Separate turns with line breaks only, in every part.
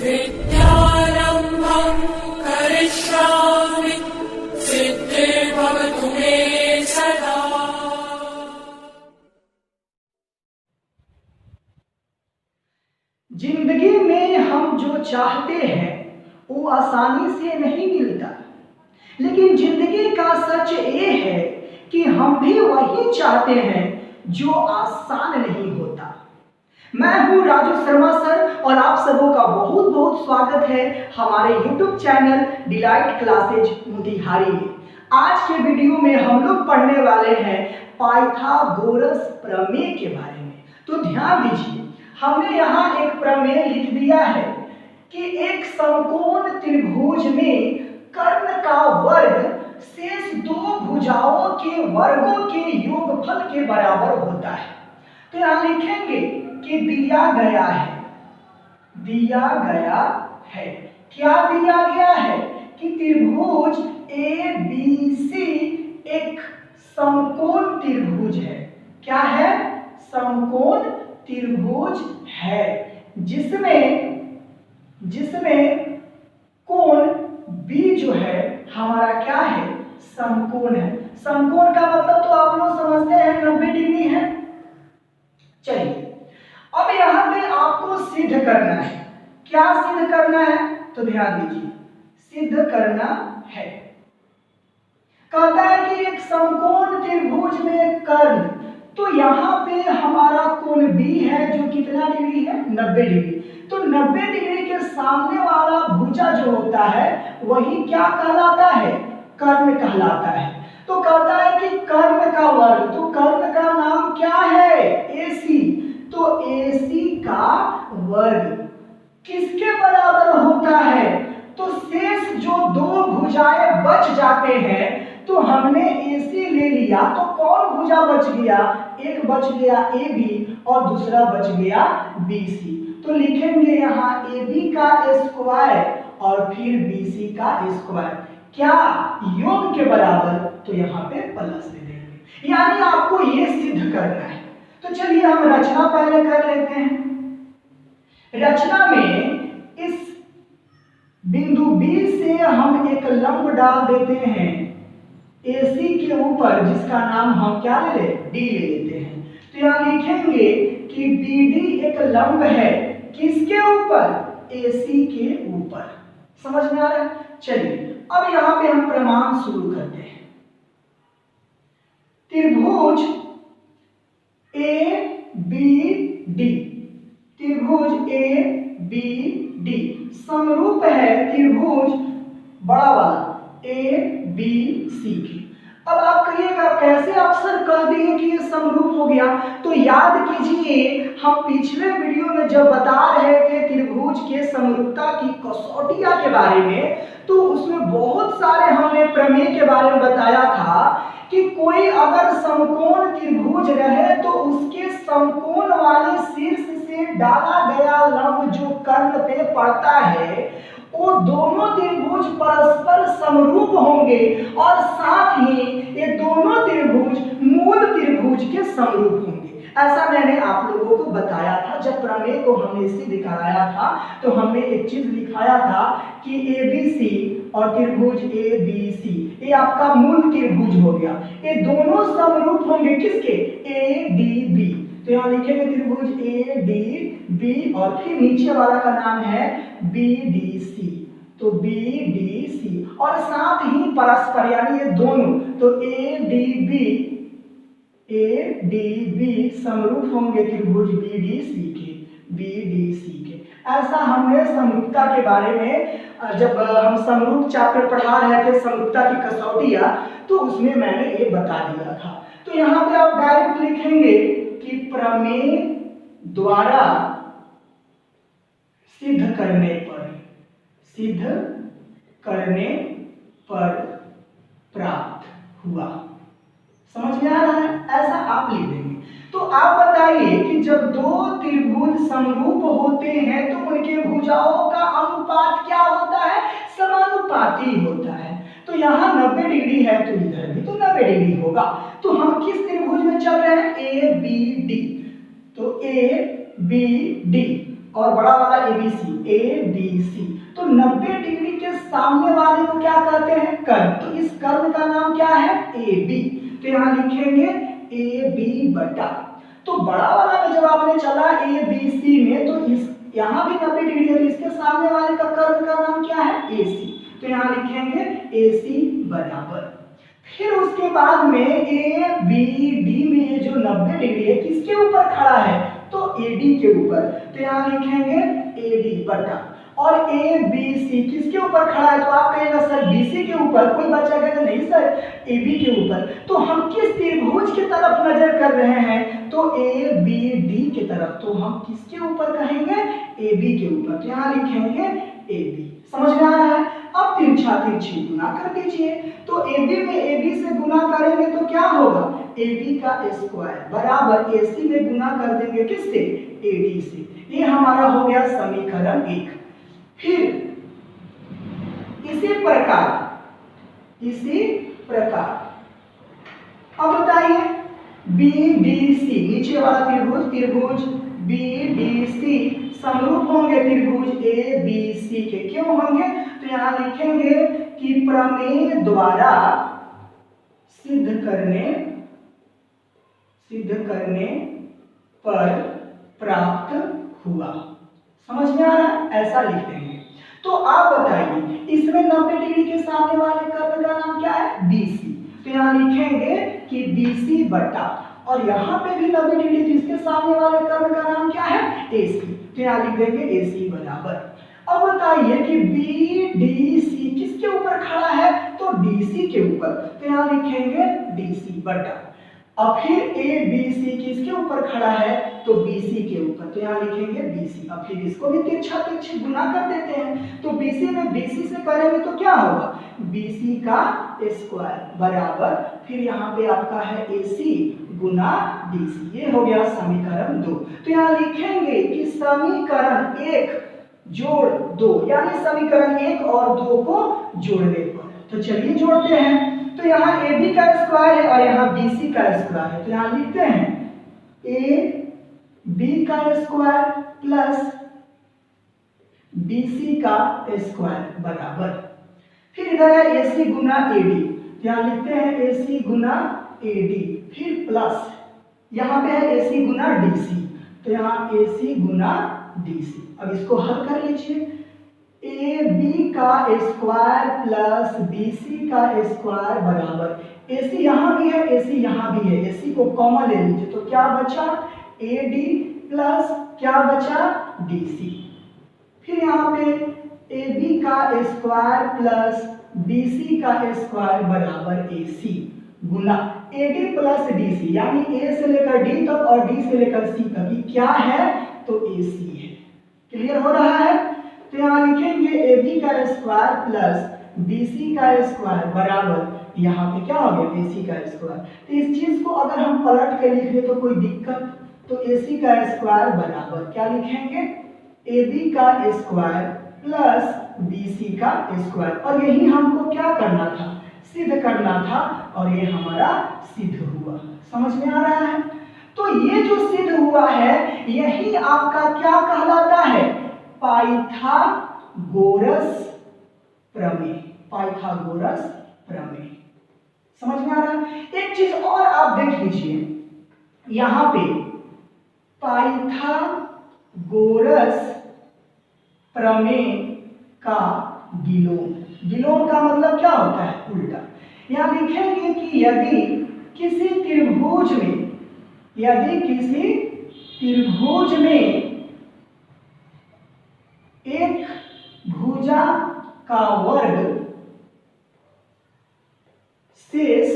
विद्यारम्भं करिष्यामि सिद्धिर्भवतु मे सदा।
जिंदगी में हम जो चाहते हैं वो आसानी से नहीं मिलता, लेकिन जिंदगी का सच ये है कि हम भी वही चाहते हैं जो आसान नहीं होता। मैं हूं राजू शर्मा सर और आप सबों का बहुत बहुत स्वागत है हमारे YouTube channel delight classes Motihari में। आज के वीडियो में हम लोग पढ़ने वाले हैं पाइथागोरस प्रमेय के बारे में। तो ध्यान दीजिए, हमने यहाँ एक प्रमेय लिख दिया है कि एक समकोण त्रिभुज में कर्ण का वर्ग शेष दो भुजाओं के वर्गों के योगफल के बराबर होता है। तो यहाँ लिखेंगे कि दिया गया है क्या दिया गया है कि त्रिभुज ABC एक समकोण त्रिभुज है। क्या है? समकोण त्रिभुज है जिसमें कोण B जो है हमारा क्या है? समकोण है। समकोण का मतलब तो आप लोग समझते हैं 90 डिग्री है। चलिए अब यहाँ पे आपको सिद्ध करना है। क्या सिद्ध करना है? तो ध्यान दीजिए, सिद्ध करना है। कहता है कि एक समकोण त्रिभुज में कर्ण, तो यहाँ पे हमारा कोण B है जो कितना डिग्री है? 90 डिग्री। तो 90 डिग्री के सामने वाला भुजा जो होता है वही क्या कहलाता है? कर्ण कहलाता है। तो कहता है कि कर्ण का वर्ग, तो कर्ण का नाम क्या है? AC। तो AC का वर्ग किसके बराबर होता है? तो शेष जो दो भुजाएं बच जाते हैं, तो हमने AC ले लिया तो कौन भुजा बच गया? एक बच गया AB और दूसरा बच गया BC। तो लिखेंगे यहाँ AB का स्क्वायर और फिर BC का स्क्वायर, क्या योग के बराबर, तो यहाँ पे प्लस दे देंगे। यानी आपको ये सिद्ध करना है। तो चलिए हम रचना पहले कर लेते हैं। रचना में इस बिंदु B से हम एक लंब डाल देते हैं AC के ऊपर, जिसका नाम हम क्या ले ले? D ले लेते हैं। तो यहाँ लिखेंगे कि BD एक लंब है किसके ऊपर? AC के ऊपर। समझ में आ रहा है? चलिए अब यहाँ पे हम प्रमाण शुरू करते हैं। त्रिभुज ABD, त्रिभुज ABD समरूप है त्रिभुज बड़ा वाला ABC की। अब आप कहिएगा कैसे आप सर कह दिए कि ये समरूप हो गया? तो याद कीजिए, हम पिछले वीडियो में जब बता रहे थे त्रिभुज के समरूपता की कसौटियां के बारे में, तो उसमें बहुत सारे हमने प्रमेय के बारे में बताया था कि कोई अगर समकोण त्रिभुज रहे तो उसके समकोण वाले शीर्ष से डाला गया लंब जो कर्ण पे पड़ता है, वो दोनों त्रिभुज परस्पर समरूप होंगे और साथ ही ये दोनों त्रिभुज मूल त्रिभुज के समरूप होंगे। ऐसा मैंने आप लोगों को बताया था। जब प्रमेय को हमने सिद्ध कराया था तो हमने एक चीज लिखाया था कि ABC और त्रिभुज ABC ये आपका मूल त्रिभुज हो गया। ये दोनों समरूप होंगे किसके? ADB। तो यहाँ लिखेंगे त्रिभुज ADB और फिर नीचे वाला का नाम है BDC। तो BDC और साथ ही परस्पर यानी ये दोनों, तो ADB समरूप होंगे त्रिभुज BDC के। ऐसा हमने समरूपता के बारे में जब हम समरूप चैप्टर पढ़ा रहे थे, समरूपता की कसौटियां, तो उसमें मैंने ये बता दिया था। तो यहाँ पे आप डायरेक्ट लिखेंगे कि प्रमेय द्वारा सिद्ध करने पर प्राप्त हुआ। समझ में आ रहा है? ऐसा आप लिख देंगे। तो आप बताइए कि जब दो त्रिभुज समरूप होते हैं तो उनके भुजाओं का अनुपात क्या होता है? समानुपाती होता है। तो यहाँ 90 डिग्री है तो इधर भी तो 90 डिग्री होगा। तो हम किस त्रिभुज में चल रहे हैं? ABD। तो ABD और बड़ा वाला ABC, ABC। तो 90 डिग्री के सामने वाले को क्या कहते हैं? कर्व। तो इस कर्व का नाम क्या है? AB। तो यहाँ लिखेंगे AB बटा, तो बड़ा वाला में जब आपने चला ABC में, तो इस यहाँ भी 90 डिग्री है, तो इसके सामने वाले का कर्व का नाम क्या है? AC। तो यहाँ लिखेंगे AC बराबर, फिर उसके बाद में ABD में ये जो 90 डिग्री है किसके ऊपर खड़ा है? तो AD के ऊपर। तो यहाँ लिखेंगे AD बटा, और ABC किसके ऊपर खड़ा है? तो आप कहेंगे सर BC के ऊपर, कोई बच्चा कहेगा नहीं सर AB के ऊपर। तो हम किस त्रिभुज की तरफ नजर कर रहे हैं? तो ABD की तरफ। तो हम किसके ऊपर कहेंगे? AB के ऊपर। तो यहाँ लिखेंगे AB। समझ में आ रहा है? अब तिरछा तिरछी गुना कर दीजिए। तो AB में AB से गुना करेंगे तो क्या होगा? AB का स्क्वायर बराबर AC में गुना कर देंगे किससे? AD से। ये हमारा हो गया समीकरण 1। फिर इसी प्रकार अब बताइए BDC, नीचे वाला त्रिभुज BDC समरूप होंगे त्रिभुज ABC के। क्यों होंगे? तो यहाँ लिखेंगे कि प्रमेय द्वारा सिद्ध करने पर प्राप्त हुआ। समझ में आ रहा है? ऐसा लिख देंगे। तो आप बताइए इसमें 90 डिग्री के सामने वाले कर्व का नाम क्या है? BC। तो यहाँ लिखेंगे कि BC बटा, और यहाँ पे भी 90 डिग्री, तो इसके सामने वाले कर्व का नाम क्या है? AC। तो यहाँ लिख देंगे AC बराबर। अब बताइए कि BDC किसके ऊपर खड़ा है? तो DC के ऊपर। तो यहाँ लिखेंगे DC बटा, अब फिर ABC किसके ऊपर खड़ा है? तो BC के ऊपर। तो यहाँ लिखेंगे BC। अब फिर इसको भी तिरछा तिरछी गुना कर देते हैं। तो BC में BC से करेंगे तो क्या होगा? BC का स्क्वायर बराबर, फिर यहाँ पे आपका है AC गुना DC। ये हो गया समीकरण 2। तो यहाँ लिखेंगे कि समीकरण 1 जोड़ 2, यानी समीकरण 1 और 2 को जोड़ने पर। तो चलिए जोड़ते हैं। तो यहाँ AB का स्क्वायर है और यहाँ BC का स्क्वायर है। तो यहाँ लिखते हैं AB का स्क्वायर प्लस BC का स्क्वायर बराबर, फिर इधर है AC गुना AD। तो यहाँ लिखते हैं AC गुना AD, फिर प्लस यहाँ पे है AC गुना DC। तो यहाँ AC गुना DC। अब इसको हल कर लीजिए। AB का स्क्वायर प्लस BC का स्क्वायर बराबर, AC यहाँ भी है, AC यहाँ भी है, AC को कॉमन ले लीजिए। तो क्या बचा? AD प्लस क्या बचा? DC। फिर यहाँ पे AB का स्क्वायर प्लस BC का स्क्वायर बराबर AC गुना AD प्लस DC, यानी A से लेकर D तक और D से लेकर C तक ये क्या है? तो AC है। क्लियर हो रहा है? तो यहाँ लिखेंगे AB का स्क्वायर प्लस BC का स्क्वायर बराबर, यहाँ पे क्या हो गया? AC का स्क्वायर। तो इस चीज को अगर हम पलट के लिख ले तो कोई दिक्कत? तो AC का स्क्वायर बराबर क्या लिखेंगे? AB का स्क्वायर प्लस BC का स्क्वायर। और यही हमको क्या करना था? सिद्ध करना था, और ये हमारा सिद्ध हुआ। समझ में आ रहा है? तो ये जो सिद्ध हुआ है यही आपका क्या कहलाता है? पाइथागोरस प्रमेय। पाइथागोरस प्रमेय। समझ में आ रहा है? एक चीज और आप देख लीजिए, यहां पे पाइथागोरस प्रमेय का विलोम। विलोम का मतलब क्या होता है? उल्टा। यहां लिखेंगे कि यदि किसी त्रिभुज में एक भुजा का वर्ग शेष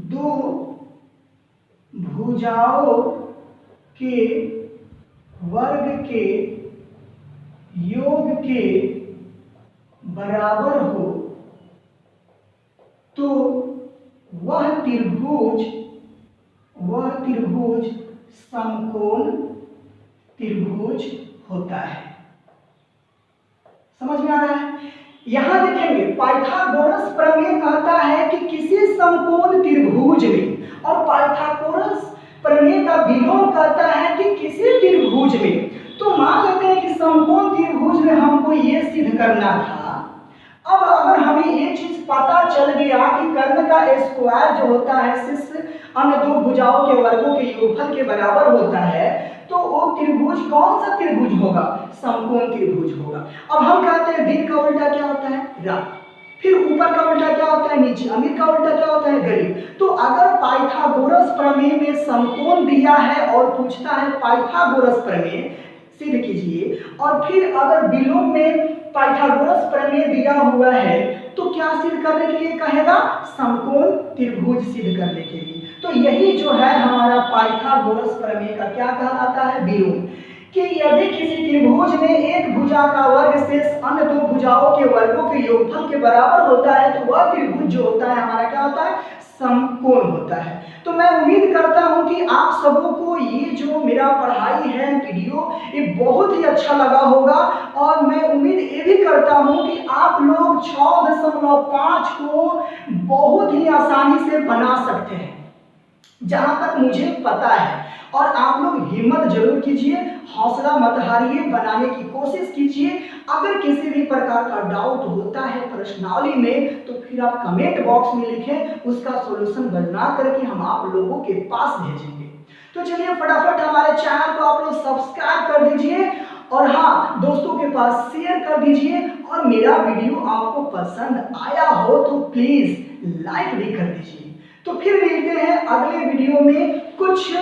दो भुजाओं के वर्ग के योग के बराबर हो, तो वह त्रिभुज समकोण त्रिभुज होता है। समझ में आ रहा है? यहां देखेंगे पाइथागोरस प्रमेय कहता है कि किसी समकोण त्रिभुज में, और पाइथागोरस प्रमेय का विलोम कहता है कि किसी त्रिभुज में। तो मान लेते हैं कि समकोण त्रिभुज में हमको ये सिद्ध करना था। अब अगर हमें ये चीज पता चल गया कि कर्ण का स्क्वायर जो होता है शीर्ष अन्य दो भुजाओं के वर्गों के योगफल के बराबर होता है, तो वो त्रिभुज कौन सा त्रिभुज होगा? समकोण त्रिभुज होगा। अब हम कहते हैं दिन का उल्टा क्या होता है? रात। फिर ऊपर का उल्टा क्या होता है? नीचे। अमीर का उल्टा क्या होता है? गरीब। तो अगर पाइथागोरस प्रमेय में समकोण दिया है और पूछता है पाइथागोरस प्रमेय सिद्ध कीजिए, और फिर अगर विलोम में पाइथागोरस प्रमेय दिया हुआ है तो क्या सिद्ध करने के लिए कहेगा? समकोण त्रिभुज सिद्ध करने के लिए। तो यही जो है हमारा पाइथागोरस प्रमेय का क्या कहलाता है? विलोम। कि यदि किसी त्रिभुज में एक भुजा का वर्ग शेष अन्य दो भुजाओं के वर्गों के योगफल के बराबर होता है तो वह त्रिभुज जो होता है हमारा क्या होता है? समकोण होता है। तो मैं उम्मीद करता हूं कि आप सबों को ये जो मेरा पढ़ाई है वीडियो ये बहुत ही अच्छा लगा होगा, और मैं उम्मीद ये भी करता हूं कि आप लोग 6.5 को बहुत ही आसानी से बना सकते हैं जहां तक मुझे पता है। और आप लोग हिम्मत जरूर कीजिए, हौसला मत हारिए, बनाने की कोशिश कीजिए। अगर किसी भी प्रकार का डाउट होता है प्रश्नावली में तो फिर आप कमेंट बॉक्स में लिखें, उसका सॉल्यूशन बना करके हम आप लोगों के पास भेजेंगे। तो चलिए फटाफट हमारे चैनल को आप लोग सब्सक्राइब कर दीजिए, और हाँ दोस्तों के पास शेयर कर दीजिए, और मेरा वीडियो आपको पसंद आया हो तो प्लीज लाइक भी कर दीजिए। तो फिर मिलते हैं अगले वीडियो में कुछ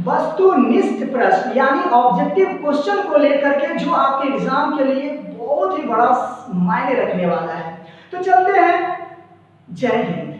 वस्तुनिष्ठ प्रश्न यानी ऑब्जेक्टिव क्वेश्चन को लेकर के, जो आपके एग्जाम के लिए बहुत ही बड़ा मायने रखने वाला है। तो चलते हैं, जय हिंद।